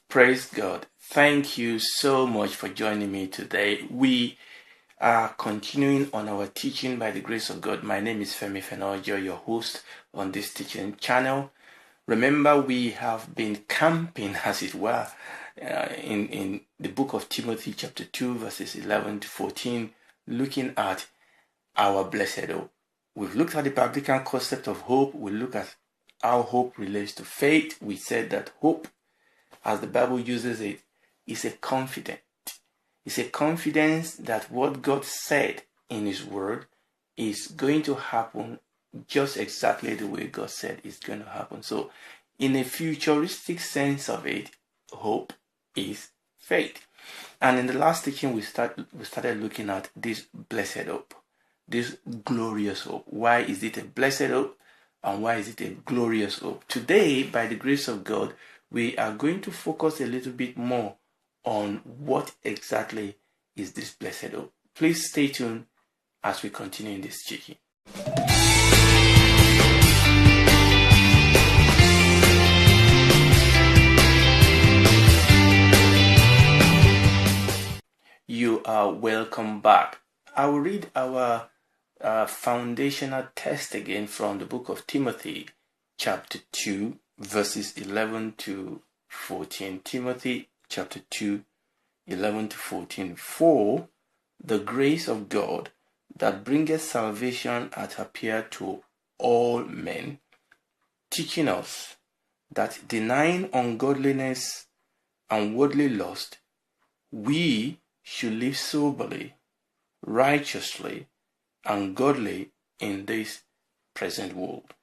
Praise God. Thank you so much for joining me today. We are continuing on our teaching by the grace of God. My name is Femi Fenojo, your host on this teaching channel. Remember, we have been camping, as it were, in the book of Timothy chapter 2, verses 11 to 14, looking at our blessed hope. We've looked at the biblical concept of hope. We look at how hope relates to faith. We said that hope, as the Bible uses it, is a confidence. It's a confidence that what God said in His Word is going to happen just exactly the way God said it's going to happen. So, in a futuristic sense of it, hope is faith. And in the last teaching, we started looking at this blessed hope, this glorious hope. Why is it a blessed hope? And why is it a glorious hope? Today, by the grace of God, we are going to focus a little bit more on what exactly is this blessed hope. Please stay tuned as we continue in this teaching. You are welcome back. I will read our foundational text again from the book of Timothy, chapter 2, verses 11 to 14. Timothy chapter 2, 11 to 14. For the grace of God that bringeth salvation hath appeared to all men, teaching us that denying ungodliness and worldly lust, we should live soberly, righteously, and godly in this present world,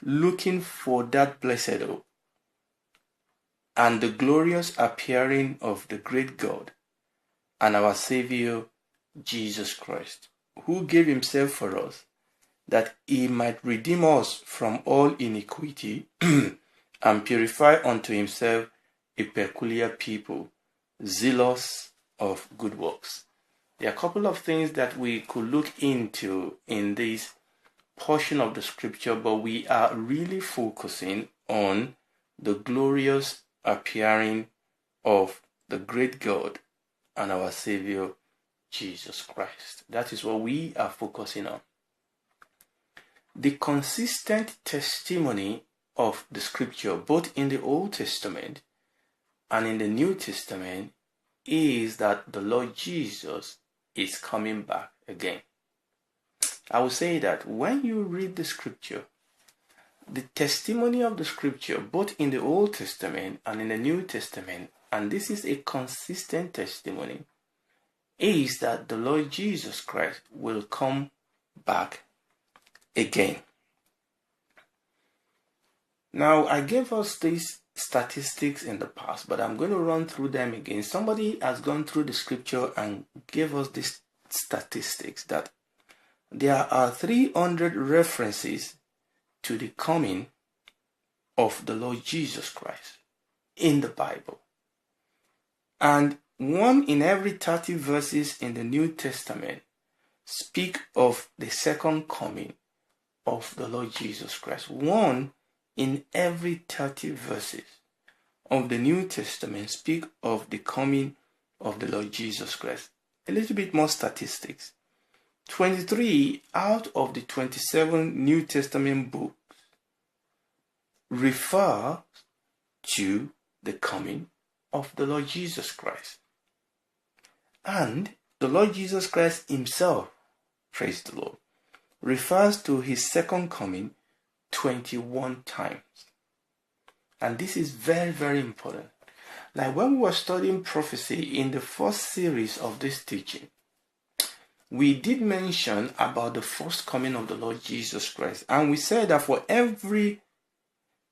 looking for that blessed hope and the glorious appearing of the great God and our Savior Jesus Christ, who gave Himself for us, that He might redeem us from all iniquity and purify unto Himself a peculiar people, zealous of good works. There are a couple of things that we could look into in this portion of the scripture, but we are really focusing on the glorious appearing of the great God and our Savior Jesus Christ. That is what we are focusing on. The consistent testimony of the scripture, both in the Old Testament and in the New Testament, is that the Lord Jesus is coming back again. I will say that when you read the scripture, the testimony of the scripture, both in the Old Testament and in the New Testament, and this is a consistent testimony, is that the Lord Jesus Christ will come back again. Now, I gave us these statistics in the past, but I'm going to run through them again. Somebody has gone through the scripture and gave us these statistics that there are 300 references to the coming of the Lord Jesus Christ in the Bible. And 1 in every 30 verses in the New Testament speak of the second coming of the Lord Jesus Christ. 1 in every 30 verses of the New Testament speak of the coming of the Lord Jesus Christ. A little bit more statistics. 23 out of the 27 New Testament books refer to the coming of the Lord Jesus Christ. And the Lord Jesus Christ Himself, praise the Lord, refers to His second coming 21 times. And this is very, very important. Like when we were studying prophecy in the first series of this teaching, we did mention about the first coming of the Lord Jesus Christ. And we said that for every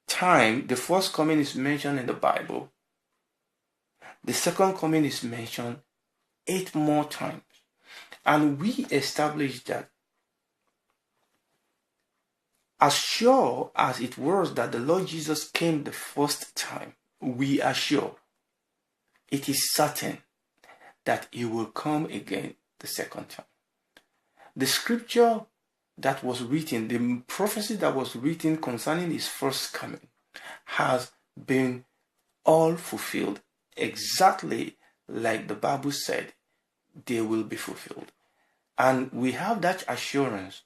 time the first coming is mentioned in the Bible, the second coming is mentioned 8 more times. And we established that as sure as it was that the Lord Jesus came the first time, we are sure, it is certain that He will come again the second time. The scripture that was written, the prophecy that was written concerning His first coming, has been all fulfilled exactly like the Bible said they will be fulfilled. And we have that assurance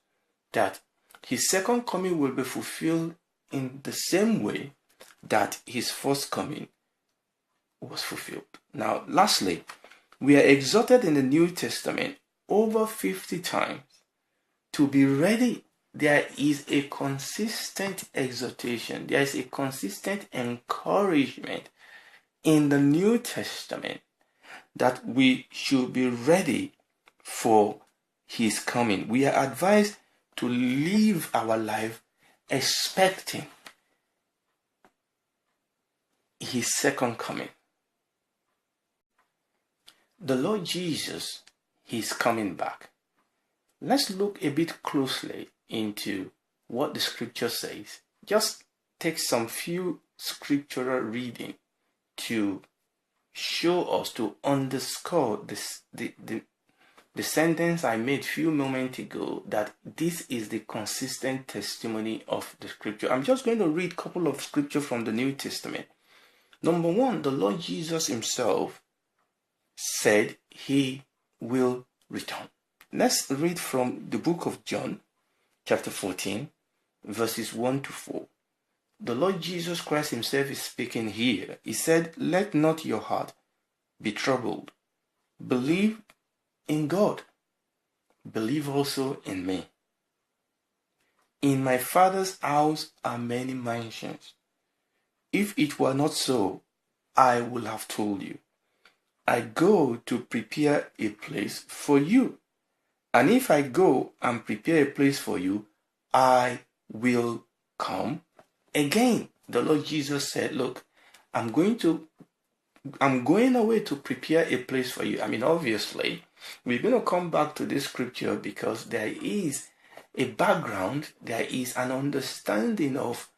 that his second coming will be fulfilled in the same way that his first coming was fulfilled. Now, lastly, we are exhorted in the New Testament over 50 times to be ready. There is a consistent exhortation, there is a consistent encouragement in the New Testament that we should be ready for his coming. We are advised to live our life expecting his second coming. The Lord Jesus, he's coming back. Let's look a bit closely into what the scripture says. Just take some few scriptural reading to show us, to underscore this, the sentence I made a few moments ago, that this is the consistent testimony of the scripture. I'm just going to read a couple of scripture from the New Testament. Number one, the Lord Jesus himself said he will return. Let's read from the book of John, chapter 14, verses 1 to 4. The Lord Jesus Christ himself is speaking here. He said, "Let not your heart be troubled. Believe in God. Believe also in me. In my Father's house are many mansions. If it were not so, I would have told you. I go to prepare a place for you. And if I go and prepare a place for you, I will come again." The Lord Jesus said, look, I'm going away to prepare a place for you. I mean, obviously, we're going to come back to this scripture because there is a background, there is an understanding of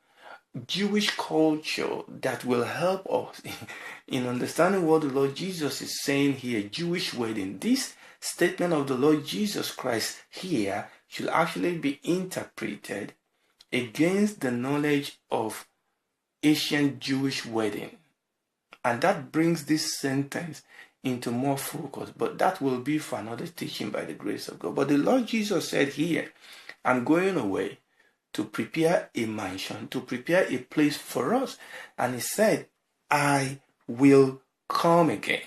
Jewish culture that will help us in understanding what the Lord Jesus is saying here. Jewish wedding. This statement of the Lord Jesus Christ here should actually be interpreted against the knowledge of ancient Jewish wedding. And that brings this sentence into more focus. But that will be for another teaching by the grace of God. But the Lord Jesus said here, I'm going away to prepare a mansion, to prepare a place for us. And he said, I will come again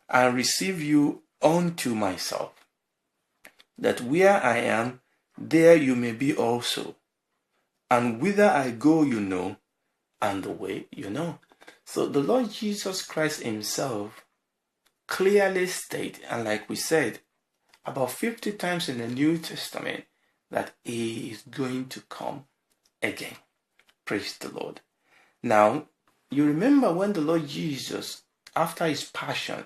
and receive you unto myself, that where I am, there you may be also. And whither I go, you know, and the way you know. So the Lord Jesus Christ himself clearly stated, and like we said, about 50 times in the New Testament, that he is going to come again. Praise the Lord. Now, you remember when the Lord Jesus, after his passion,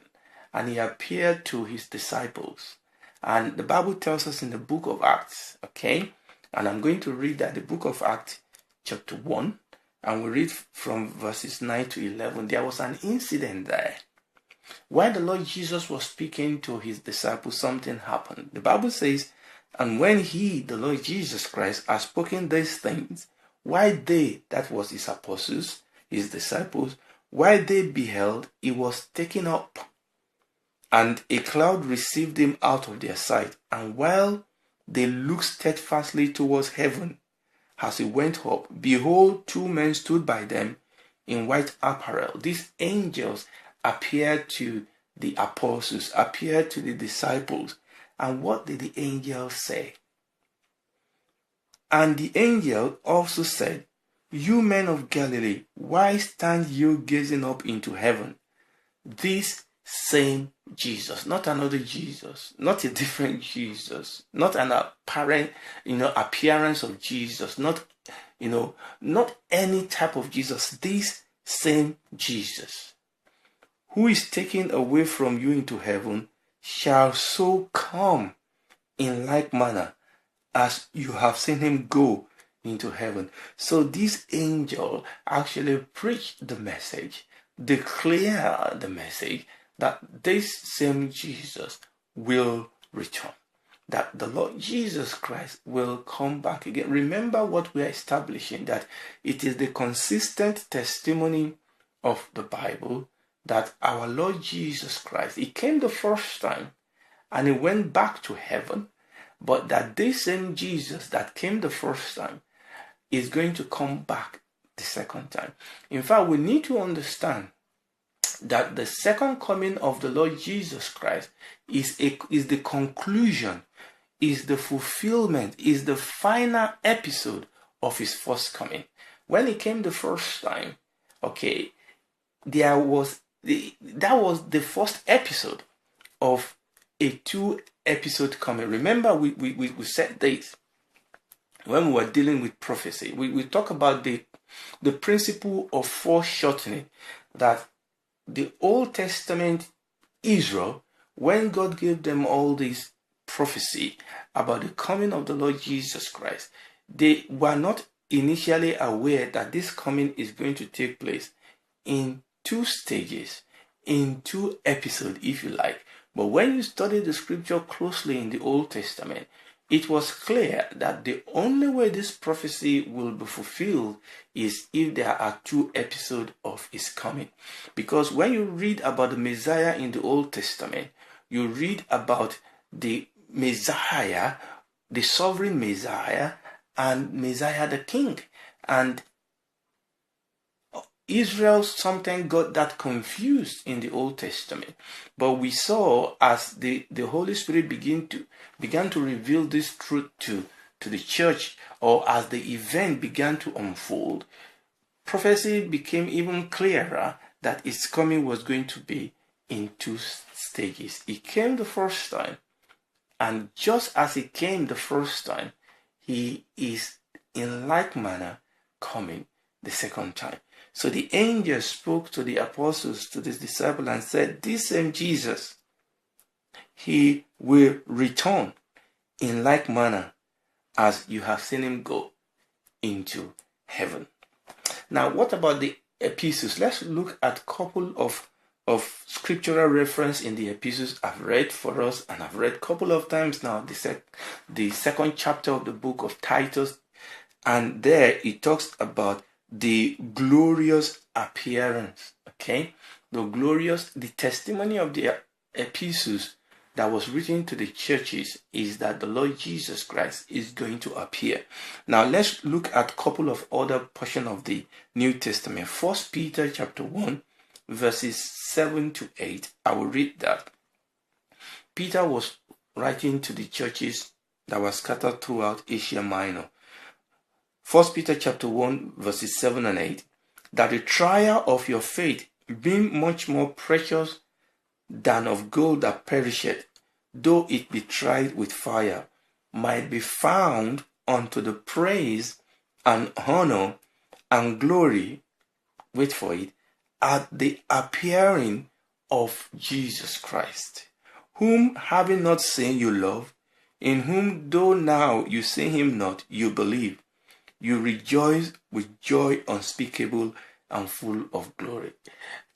and he appeared to his disciples, and the Bible tells us in the book of Acts, okay, and I'm going to read that, the book of Acts chapter 1, and we read from verses 9 to 11. There was an incident there. While the Lord Jesus was speaking to his disciples, something happened. The Bible says, and when he, the Lord Jesus Christ, had spoken these things, while they, that was his apostles, his disciples, while they beheld, he was taken up, and a cloud received him out of their sight. And while they looked steadfastly towards heaven, as he went up, behold, two men stood by them in white apparel. These angels appeared to the apostles, appeared to the disciples. And what did the angel say? And the angel also said, you men of Galilee, why stand you gazing up into heaven? This same Jesus, not another Jesus, not a different Jesus, not an apparent, appearance of Jesus, not any type of Jesus. This same Jesus, who is taken away from you into heaven, shall so come in like manner as you have seen him go into heaven. So this angel actually preached the message, declared the message that this same Jesus will return, that the Lord Jesus Christ will come back again. Remember what we are establishing, that it is the consistent testimony of the Bible that our Lord Jesus Christ, he came the first time and he went back to heaven, but that this same Jesus that came the first time is going to come back the second time. In fact, we need to understand that the second coming of the Lord Jesus Christ is the conclusion, is the fulfillment, is the final episode of his first coming. When he came the first time, okay, that was the first episode of a 2-episode coming. Remember, we said this when we were dealing with prophecy. We talk about the principle of foreshortening, that the Old Testament Israel, when God gave them all this prophecy about the coming of the Lord Jesus Christ, they were not initially aware that this coming is going to take place in 2 stages, in 2 episodes, if you like. But when you study the scripture closely in the Old Testament, it was clear that the only way this prophecy will be fulfilled is if there are 2 episodes of his coming. Because when you read about the Messiah in the Old Testament, you read about the Messiah, the sovereign Messiah, and Messiah the king. And Israel sometimes got that confused in the Old Testament. But we saw as the Holy Spirit began to reveal this truth to the church, or as the event began to unfold, prophecy became even clearer that its coming was going to be in 2 stages. It came the first time, and just as it came the first time, he is in like manner coming the second time. So the angel spoke to the apostles, to the disciples, and said, this same Jesus, he will return in like manner as you have seen him go into heaven. Now, what about the epistles? Let's look at a couple of scriptural reference in the epistles I've read for us, and I've read a couple of times now, the second chapter of the book of Titus, and there it talks about the glorious appearance. Okay, the testimony of the epistles that was written to the churches is that the Lord Jesus Christ is going to appear. Now let's look at a couple of other portions of the New Testament. 1 Peter chapter 1 verses 7 to 8. I will read that. Peter was writing to the churches that were scattered throughout Asia Minor. 1 Peter chapter 1 verses 7 and 8. That the trial of your faith, being much more precious than of gold that perisheth, though it be tried with fire, might be found unto the praise and honor and glory, wait for it, at the appearing of Jesus Christ, whom having not seen you love, in whom though now you see him not, you believe, you rejoice with joy unspeakable and full of glory.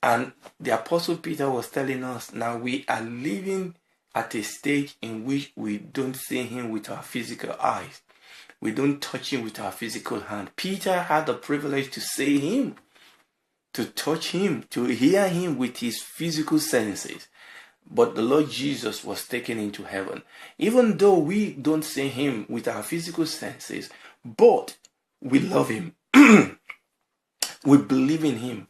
And the Apostle Peter was telling us, now we are living at a stage in which we don't see him with our physical eyes. We don't touch him with our physical hand. Peter had the privilege to see him, to touch him, to hear him with his physical senses. But the Lord Jesus was taken into heaven. Even though we don't see him with our physical senses, but we love him. We believe in him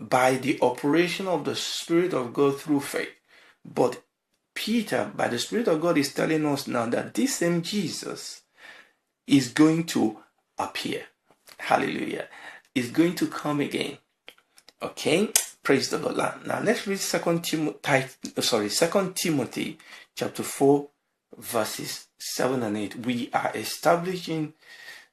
by the operation of the Spirit of God through faith. But Peter, by the Spirit of God, is telling us now that this same Jesus is going to appear. Hallelujah. Is going to come again. Okay? Praise the Lord. Now let's read 2 Timothy chapter 4 verses 7 and 8. We are establishing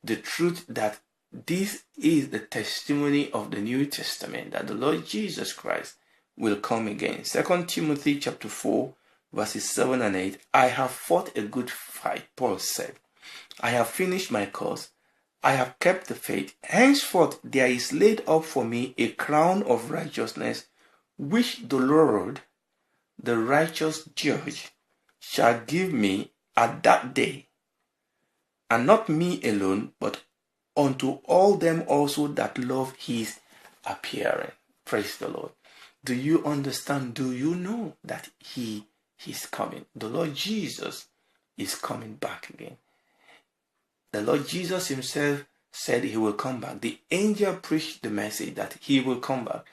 the truth that this is the testimony of the New Testament, that the Lord Jesus Christ will come again. 2 Timothy chapter 4 verses 7 and 8. I have fought a good fight, Paul said. I have finished my course. I have kept the faith. Henceforth there is laid up for me a crown of righteousness, which the Lord, the righteous judge, shall give me at that day, and not me alone, but unto all them also that love his appearing. Praise the Lord. Do you understand? Do you know that He's coming? The Lord Jesus is coming back again. The Lord Jesus himself said he will come back. The angel preached the message that he will come back.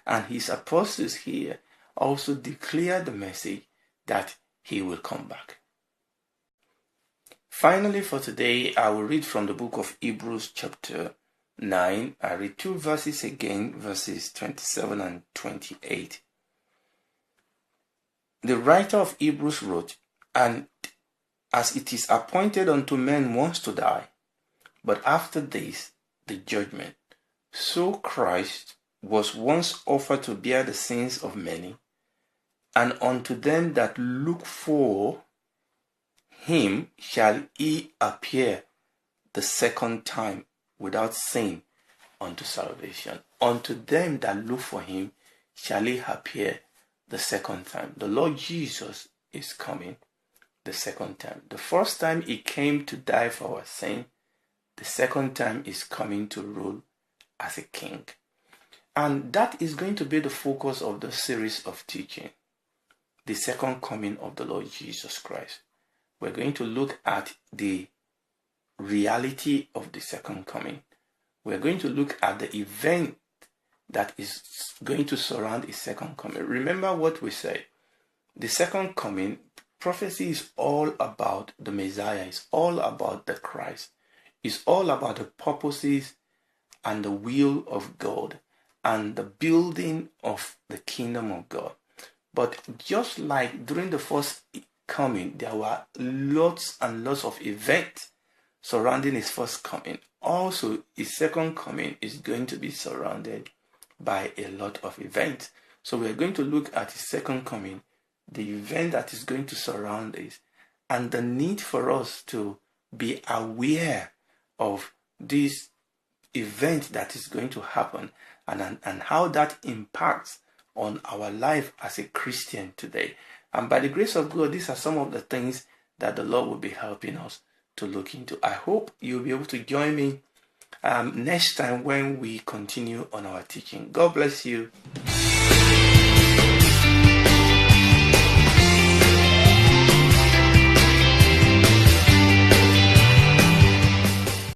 And his apostles here also declared the message that he will come back. Finally, for today, I will read from the book of Hebrews chapter 9. I read 2 verses again, verses 27 and 28. The writer of Hebrews wrote, "And as it is appointed unto men once to die, but after this the judgment, so Christ was once offered to bear the sins of many, and unto them that look for him shall he appear the second time without sin unto salvation." Unto them that look for him shall he appear the second time. The Lord Jesus is coming the second time. The first time he came to die for our sin. The second time is coming to rule as a king. And that is going to be the focus of the series of teaching. The second coming of the Lord Jesus Christ. We're going to look at the reality of the second coming. We're going to look at the event that is going to surround his second coming. Remember what we said. The second coming, prophecy is all about the Messiah. It's all about the Christ. It's all about the purposes and the will of God and the building of the kingdom of God. But just like during the first coming, there were lots and lots of events surrounding his first coming. Also, his second coming is going to be surrounded by a lot of events. So we're going to look at his second coming, the event that is going to surround this, and the need for us to be aware of this event that is going to happen and how that impacts on our life as a Christian today. And by the grace of God, these are some of the things that the Lord will be helping us to look into. I hope you'll be able to join me next time when we continue on our teaching. God bless you.